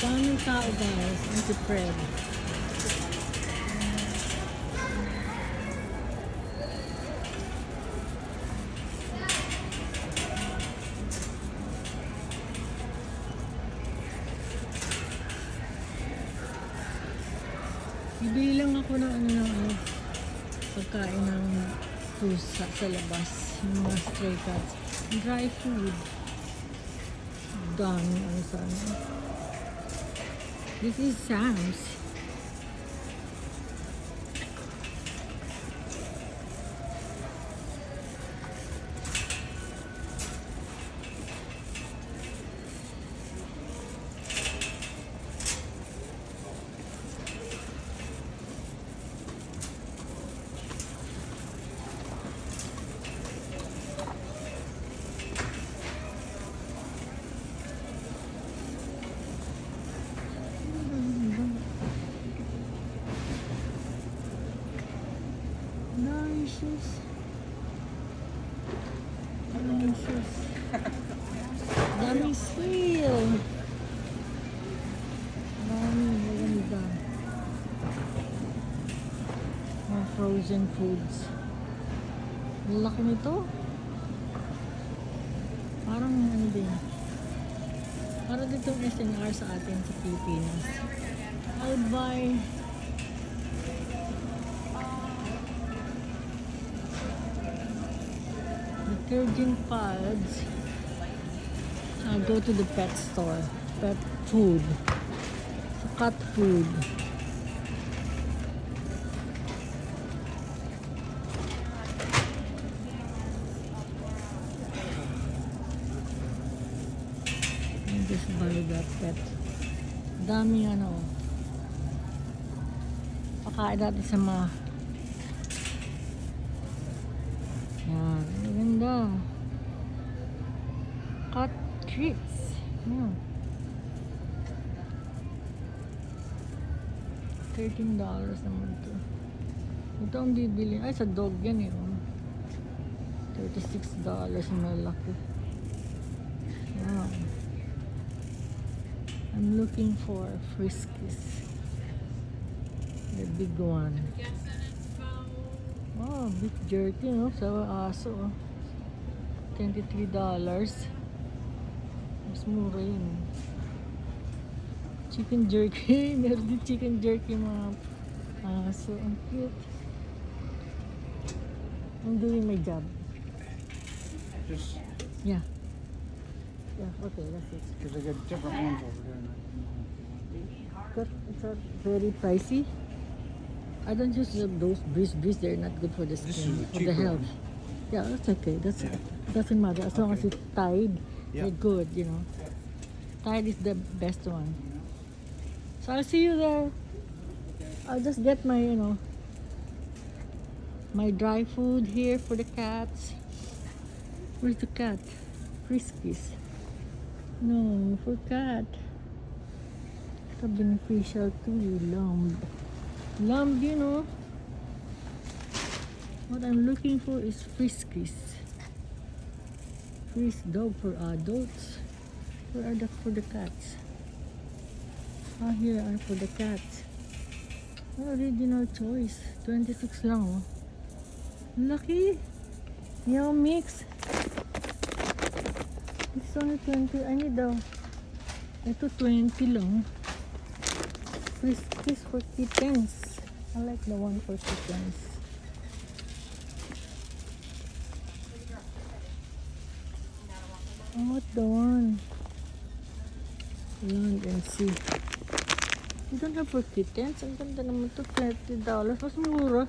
Daming tao guys, anti-pred. Bibili lang ako ng pagkain ng pusa sa labas. Yung mga stray cats. Dry food. Dami ano sana. This is Sam's. Delicious. Delicious. Daming sale. Daming maganda. Mga frozen foods. Laki nito. Parang ano din. Para ditong SNR sa atin sa Pilipinas. I'll buy detergent pads. I'll go to the pet store. Pet food. Cat food. And just buy that pet. Daming ano. Pakain natin sa mga yan. Maganda. Cat treats. Yan. $13 naman to. Ito ang bibili. Ay, sa dog yan eh. $36 malaki. Wow. I'm looking for Friskies. The big one. Oh, beef jerky, no? Sa aso, oh. $23. Mas mura yun. Chicken jerky. Meron din chicken jerky mga aso. Ang cute. I'm doing my job. Just Yeah. Yeah, okay, that's it. because I got different ones over there. But it's very pricey. I don't use those breeze. They're not good for the This skin, is a for the cheaper health. one. Yeah, that's okay. That's Yeah. doesn't matter as long as Okay. it's Tide. Yeah. They're good, you know. Tide is the best one. So I'll see you there. I'll just get my, my dry food here for the cats. Where's the cat? Friskies. No, for cat. Ito beneficial too, lamb. Lamb, you know. What I'm looking for is Friskies. Frisk dog for adults. Where are for the cats? Ah, here are for the cats. Original choice. 26 lang, oh. Lucky. Meow mix. It's only 20. I need daw. Ito 20 lang. Friskies for kittens. I like the one for kittens. I want the one. Land and see. You don't have for kittens. Ang ganda naman to. $20. Mas mura.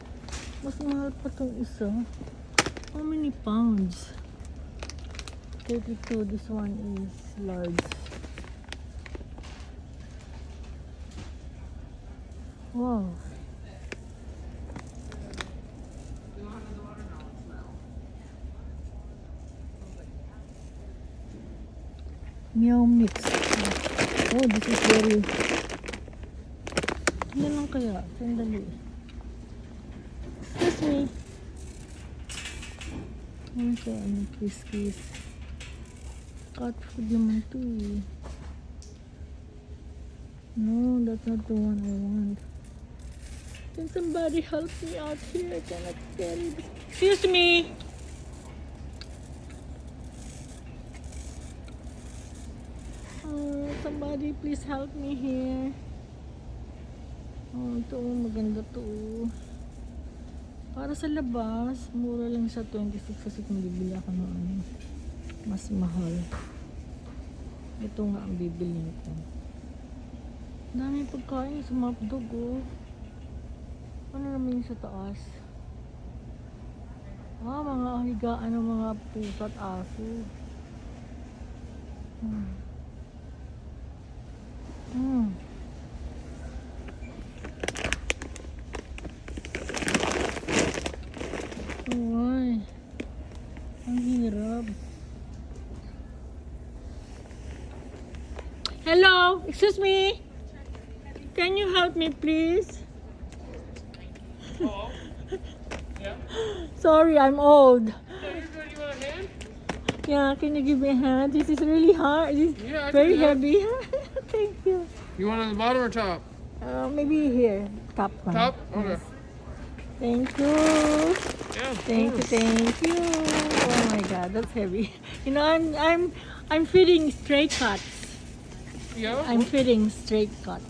Mas mahal pa itong isa. How many pounds? 32. This one is large. Wow. Meow mix. Oh, this is very... Ano lang kaya? Sandali. Excuse me. Ano siya? Ano? Friskies. Cat food naman to eh. No, that's not the one I want. Can somebody help me out here? I cannot carry this. Excuse me! Somebody please help me here. Ito maganda to. Para sa labas, mura lang siya 26 kasi kung bibili ako ng ano, mas mahal. Ito nga ang bibili ko. Dami pagkain sa Mapdog oh. Ano naman yung sa taas? Mga higaan ng mga pusa at aso. Uy, ang hirap. Hello, excuse me. Can you help me please? Hello? Yeah? Sorry, I'm old. Yeah, you're good. You want a hand? Yeah, can you give me a hand? This is really hard. This is Yeah, I can very do that. heavy. Thank you. You want on the bottom or top? Maybe here, top one. Top? Okay. Yes. Thank you. Yeah. of Thank you, course. thank you. Oh my God, that's heavy. You know, I'm feeding stray cats. Yeah. I'm feeding stray cats.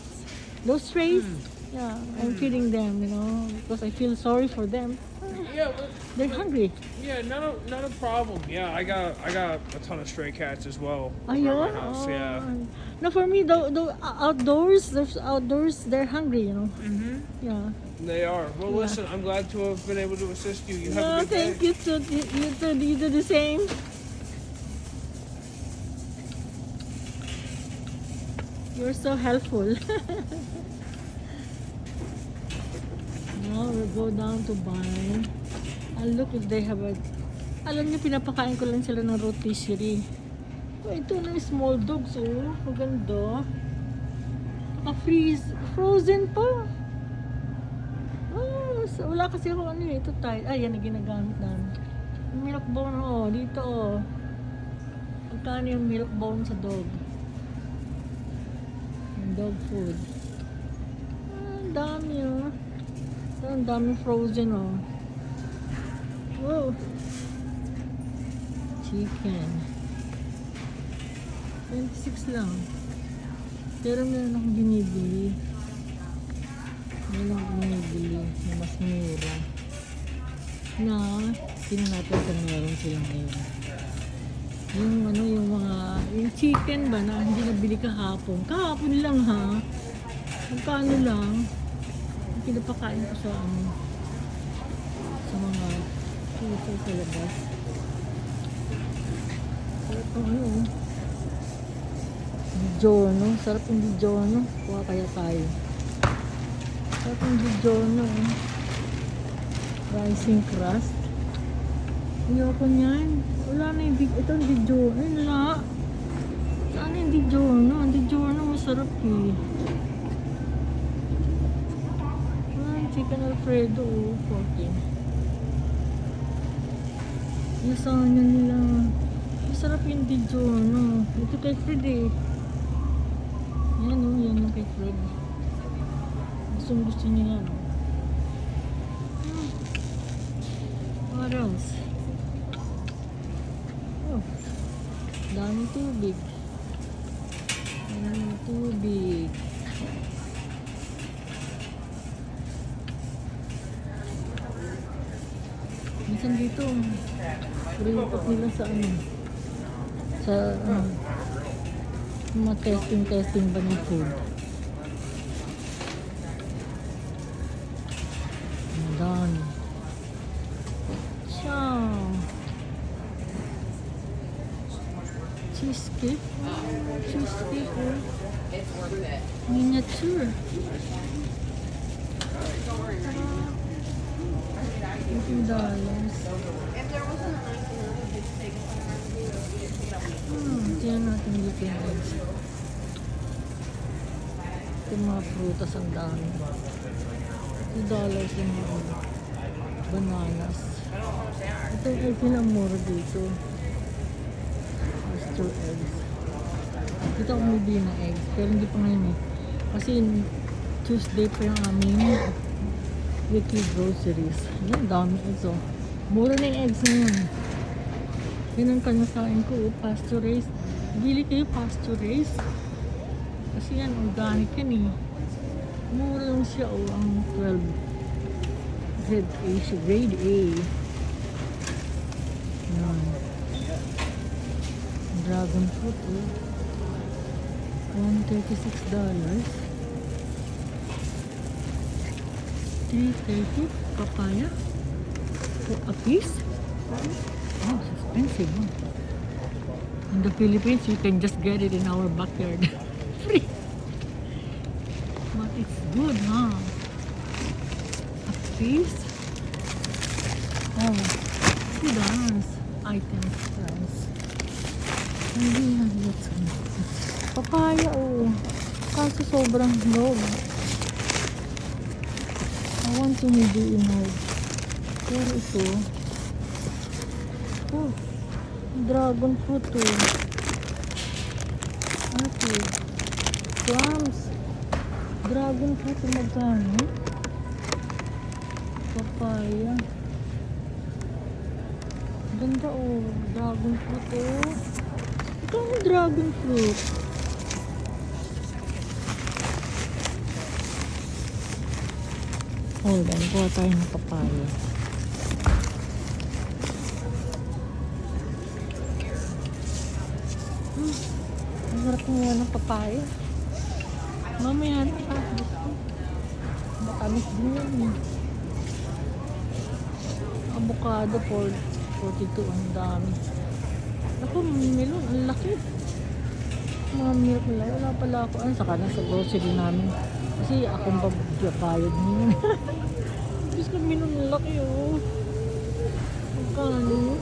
Those strays, Hmm. yeah, I'm feeding them. You know, because I feel sorry for them. Yeah. But, They're hungry. yeah. Not a problem. Yeah. I got a ton of stray cats as well. Ayun. around my house. Yeah. No, for me, the outdoors, they're hungry. You know. Mhm. Yeah. They are. Well, Yeah. listen. I'm glad to have been able to assist you. You have Yeah, a good day. thank you. So you do the same. You're so helpful. Now we'll go down to barn. I'll look if they have a... Alam niyo, pinapakain ko lang sila ng rotisserie. Oh, ito na yung small dogs, oh. Maganda. Naka-freeze. Frozen pa. Oh, wala kasi ako ano eh. Ito tayo. Ay, yan ang ginagamit namin. Yung milk bone, oh. Dito, oh. Magkano yung milk bone sa dog? Yung dog food. Ang dami, oh. Ang dami frozen, oh. Wow. Chicken. 26 lang. Pero meron akong binibili. Meron akong binibili na mas mura. Na, tingnan natin kung meron sila ngayon. Yung ano, yung mga, yung chicken ba na hindi nabili kahapon. Kahapon lang ha. Magkano lang. Pinapakain ko sa ano, sa mga puso sa labas. Sarap ang ano, Digiorno. Sarap yung Digiorno. Kuha kaya tayo. Sarap yung Digiorno. Rising crust. Ayoko niyan. Wala na yung itong Digiorno. Wala. Saan yung Digiorno? Ang Digiorno masarap eh. Chicken Alfredo, 14. Lasagna nila. Masarap yung Digiorno. Ito kay Fred eh. Yan o, yan yung kay Fred. Gusto niya yan. What else? Oh, daming tubig. Daming tubig. Minsan dito, report nila sa ano, sa mga testing ba ng food. Ang dami. Ciao. Cheesecake. Cheesecake, oh. Miniature. $18. If there wasn't a nice big steak somewhere, Tiyan natin dito yung eggs. Ito yung mga prutas ang dami. $2 yung mga bananas. Ito yung egg nila mura dito. Oyster eggs. Dito ako bumibili ng eggs. Pero hindi pa ngayon eh. Kasi Tuesday pa yung aming weekly groceries. Yan, dami eggs oh. Mura na yung eggs ngayon. Yan ang kanasain ko, oh, pasture raised. Bili kayo pasture raised. Kasi yan, organic yan eh. Mura lang siya, oh, ang 12. Grade A siya, grade A. Yan. Dragon fruit, oh. $136. $3.30 papaya a piece. Oh, it's expensive. Huh? In the Philippines, you can just get it in our backyard. Free. But it's good, huh? A piece. Oh, $2 items price. Hindi na let's go. Papaya, oh. Kaso sobrang low. I want to hindi inog. Pero ito, oh, dragon fruit to. Ate, plums. Dragon fruit magkano? Papaya. Ganda oh, dragon fruit oh. Ito ang dragon fruit. Hold on, kuha tayo ng papaya. Ang sarap nga ng papaya. Mamaya na pa. Matamis din yan eh. Avocado for 42. Ang dami. Ako, melon. Ang laki. Mga milk nila. Wala pala ako. Ano, saka na sa grocery namin. Kasi akong bayad niyo. Diyos ko, melon. Ang laki oh. Magkano?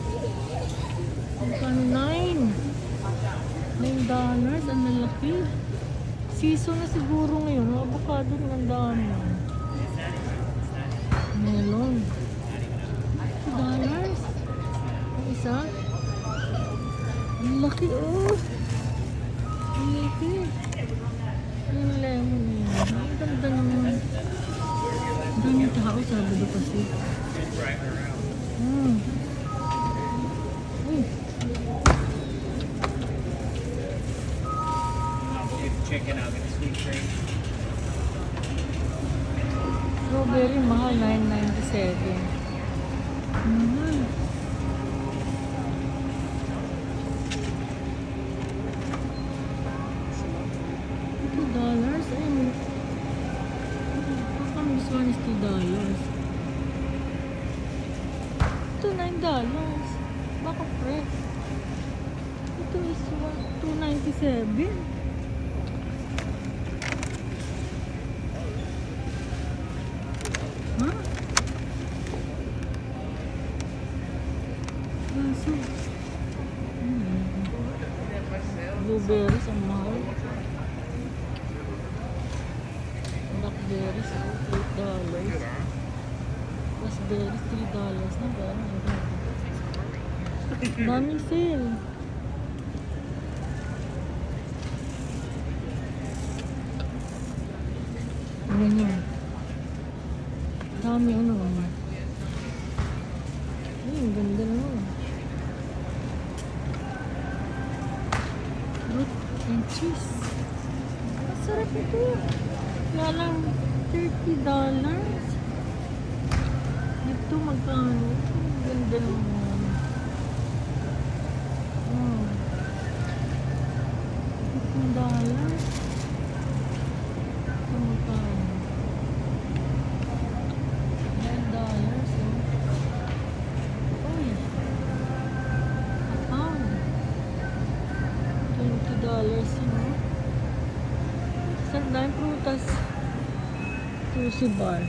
Magkano? $9. Ang lalaki. Season na siguro ngayon. Avocado ng dami. Melon. $2. Ang isa. Ang laki oh. Ang laki. Yung lemon yun. Ang ganda naman. Ang dami tao sabi do kasi. Uy. Chicken out, get sweet cream. Strawberry mahal, $9.97. Mahal. $2. Ay, how come this one is $2? Ito $9. Baka fresh. Ito is $2.97. Huh? Kaso, blueberries ang mahal. Blackberries, $8. Raspberries, $3 na gano'n. Daming sale. Ano yan? Dami ano. Ay, ang ganda naman. Fruit and cheese. Masarap ito. Kaya lang $30. Ito magkano? Ang ganda naman. Oh. $15. Ito magkano? $9. Uy. $20 yun. Isang dahil prutas. Sushi bar.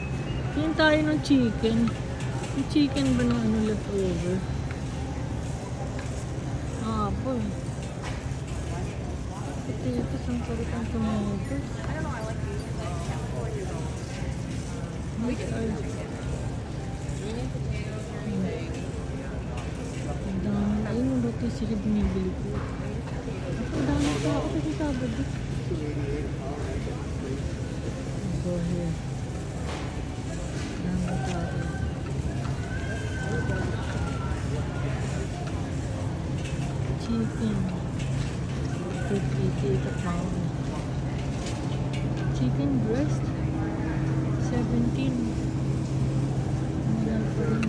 Tingin tayo ng chicken. Yung chicken ba ng ano leftover? Apple. Potatoes ang sarap ang tomatoes. Which are... Ang dami. Ayun yung bato sila binibili ko. Ang dami pa ako kasi Sabado. store here. Ang magkakain. Chicken. 50 a pound. Chicken breast. 17. Mahal pa rin.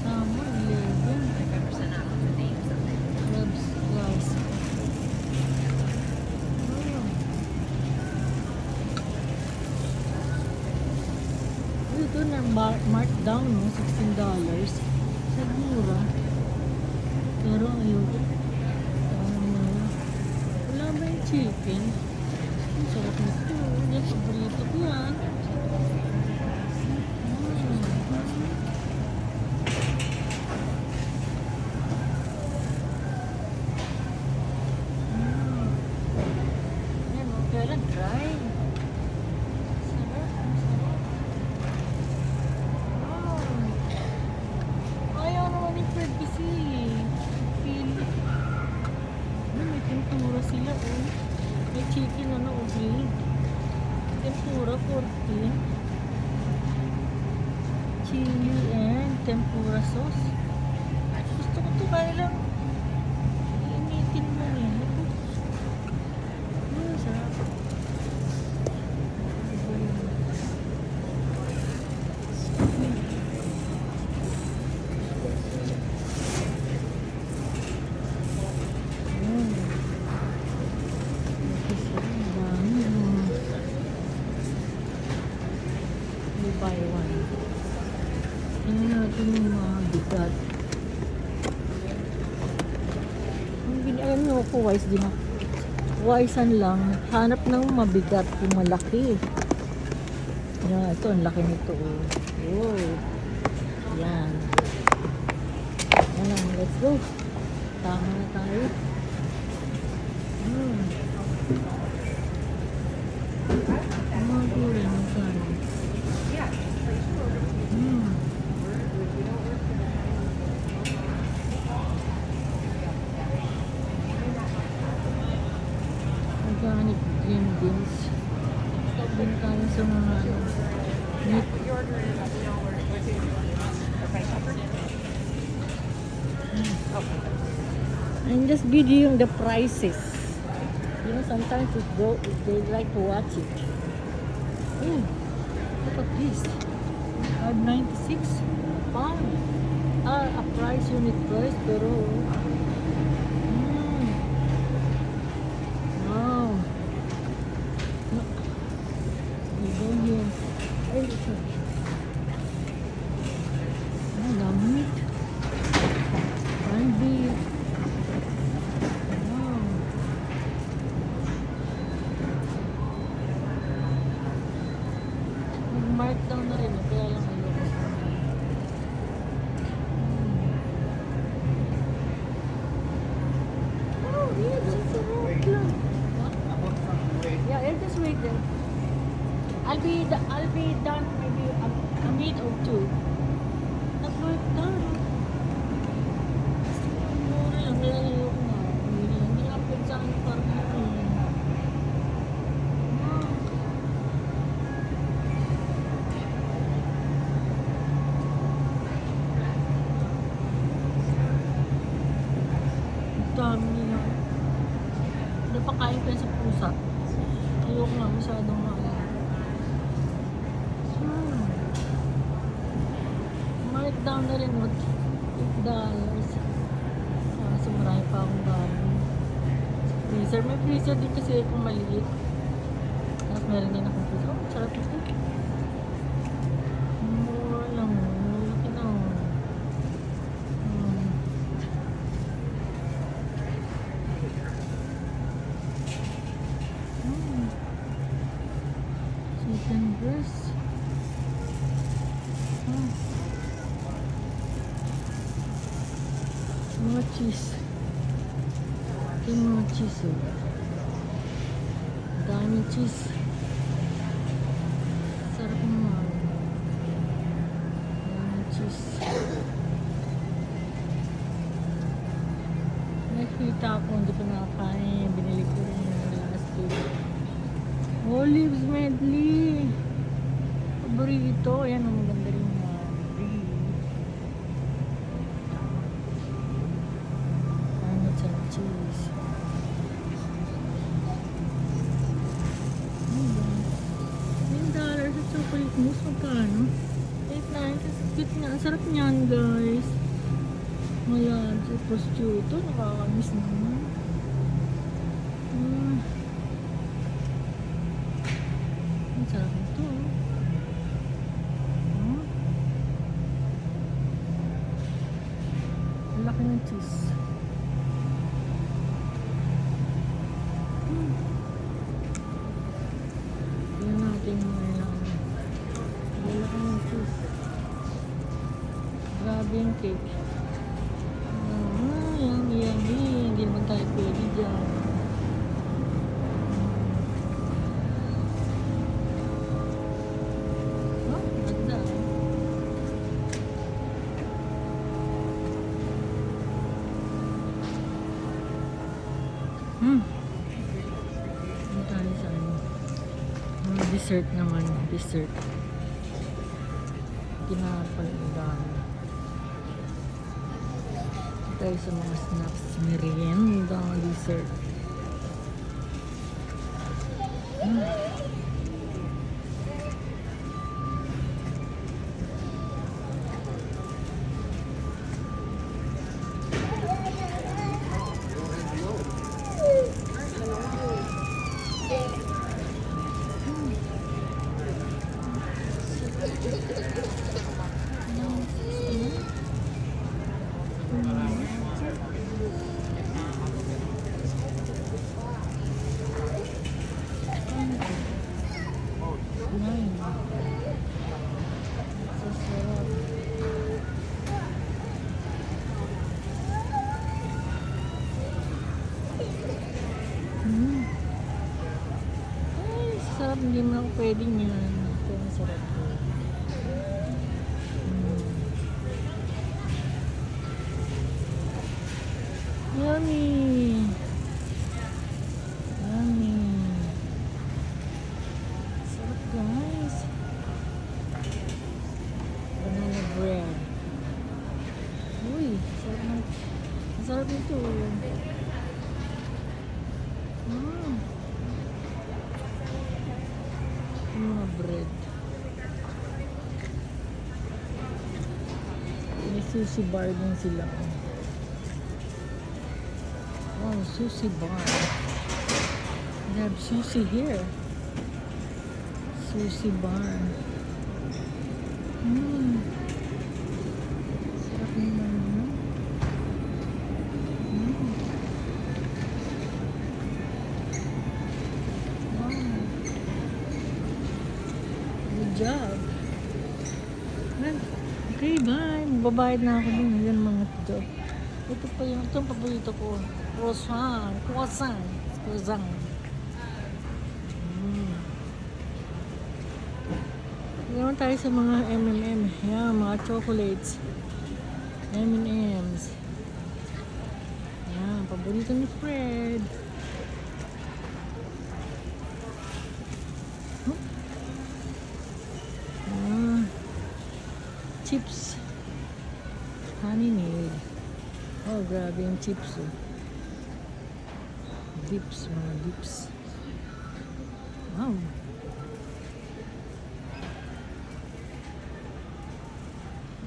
Salmon, 11. Crabs, glass. Ito na markdown mo, $16. Sigura. Pero ayoko. Wala ba yung chicken? Ang sarap nito. Yan, paborito ko yan. Ayan, okay lang, dry. Sarap, ang sarap. Ayaw naman yung bread kasi. Feel. May tempura sila, oh. May chicken, oh, grilled. Tempura, 14. Chili and tempura sauce. Gusto ko ito, kaya lang iinitin mo yan. Sarap. Buy one. Tingnan natin yung mga bigat. Alam nyo ako, wise din ako. Wisean lang. Hanap ng mabigat yung malaki. Yan, ito, ang laki nito. Oh. Yan. Yan lang, let's go. Tama na tayo. Mga gulay ng kanin. Organic green beans. Stop din tayo sa mga meat. I'm just videoing the prices. You know, sometimes they like to watch it. Oh, look at this. 96 pound. A price, unit price, pero wow. No. You go here. Ay, ito. Ang lamit. One beef. Wow. Mag-mark down na rin. Kaya lang ayoko. Yeah, I'll just wait there. I'll be done maybe a minute or two. Nag-work done. Mura lang, kaya ayoko na. Hindi na pwede sa akin parang dami nila. Napakain ko yan sa pusa. Ayoko nga masyadong mark down na rin what $8. So marami pa akong bahay. Freezer. May freezer din kasi kung maliit. Tapos meron din akong freezer. Oh, sarap ito. Mura lang. Malaki na. Chicken breast. Mga cheese. Ito yung mga cheese. Dami cheese. Sarap naman. Dami cheese. May nakita ko, hindi ko nakakain. Binili ko rin yung last week. Olives medley. Paborito. Ayan, ang maganda rin yung nuts and cheese. $10 sa chocolate mousse. Magkano? 8.9. Cute nga. Ang sarap niyan, guys. Ayan, si prosciutto. Nakakamiss naman. Ang sarap nito. Ang laki ng cheese. Yan natin yung ang laki ng cheese. Grabe yung cake. Yummy. Hindi naman tayo pwede dyan. Ganda. Ano tayo sa ano? Dessert naman. Dessert. Tinapay ang dami. Tayo sa mga snacks, merienda, dessert. Sarap, hindi mo ako pwedeng yan. Ito ang sarap ko. Yummy! Yummy! Sarap, guys. Banana bread. Uy, sarap na. Sarap nito. Mga bread. May sushi bar din sila. Wow, sushi bar. They have sushi here. Sushi bar. Sarap naman, no? Job. Okay, bye. Magbabayad na ako din. Yan mga ito. Ito pa yung itong paborito ko. Croissant. Croissant. Ngayon tayo sa mga M&M. Yan, mga chocolates. M&M's. Yan, paborito ni Fred. Chips. Honey made. Oh, grabe yung chips. Dips, mga dips. Wow.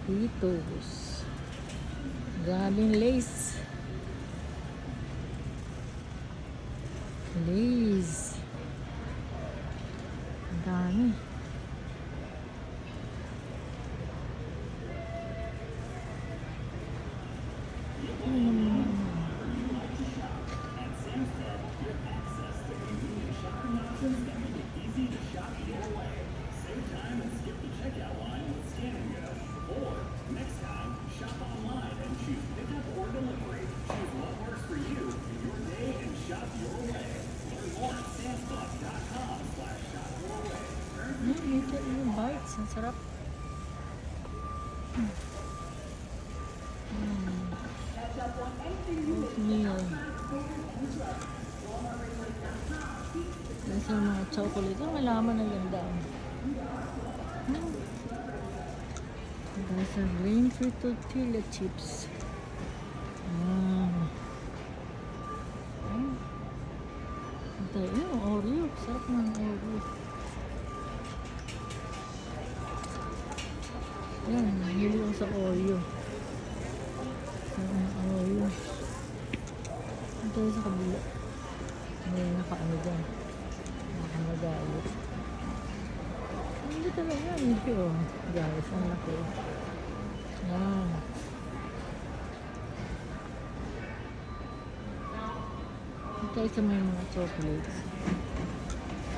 Doritos. Grabe yung lace. Lace. Ang dami. Ito yung bites. Ang sarap. Oatmeal. chocolate. Ang malaman na ganda. There's a grain-free tortilla chips. Ito yun, Oreo. Sarap ng Oreo. Yan, hili ko sa Oreo. Sarap ng Oreo. Ito yun sa kabila. May nakaano dyan. Nakamagalit. Hindi talaga. Hindi oh. Guys, ang laki. Yan. Ito sa may mga chocolates.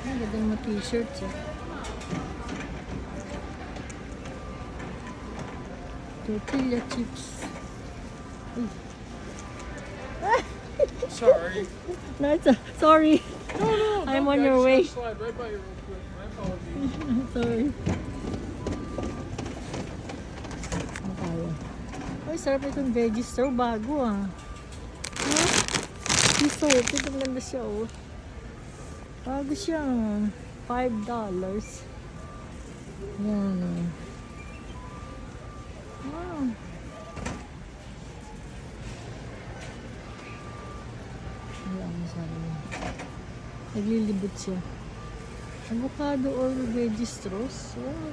Ang ganda ng mga t-shirts eh. Tortilla chips. Uy. Sorry. No, sorry. No, I'm no, on I your just way. gotta slide right by you real quick. My apologies. Sorry. Ano tayo? Ay, sarap itong veggie straw. Bago ah. Huh? Piso. Ito ganda siya oh. Bago siya. $5. Yan. Wow. Ayan, sabi niya. Naglilibot siya. Avocado or veggie straws. Wow.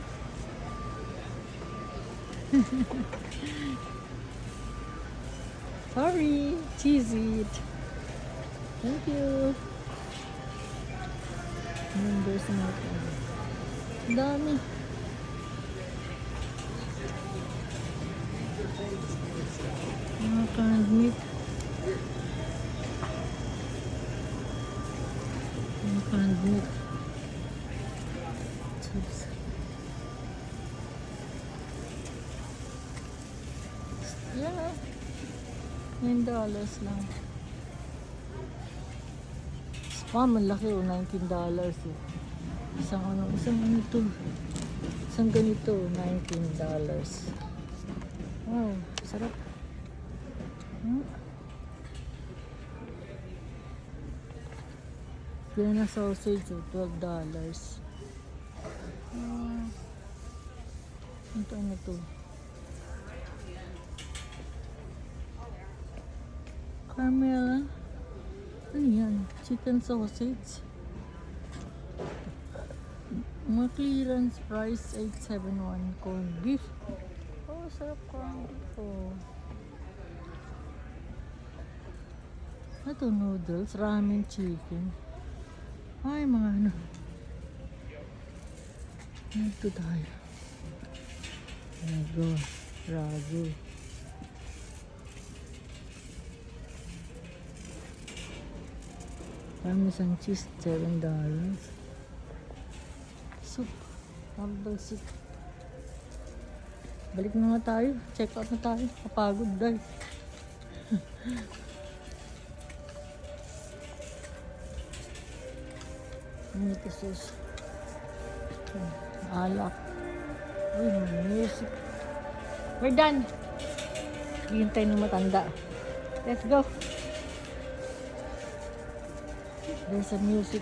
Sorry, cheese it. Thank you. And there's more. Ang dami. Mga canned meat. Mga canned meat. Chips. Yeah. $9 lang. Spam, ang laki o. $19 eh. Isang ganito, $19. Wow, sarap. Yan na sausage o, $12. Ito ano to? Caramel. Ano yan? Chicken sausage. Mga clearance price, $8.71. Corned beef. Oh, sarap corned beef. Oh. Ito noodles, ramen chicken. Ay, mga ano. Ito tayo. Ragu. Parmesan cheese, $7. Soup. Herbal soup. Balik na nga tayo. Check out na tayo. Kapagod dahil. Ito sauce. Alak. Uy, music. We're done. Hihintay ng matanda. Let's go. There's a music.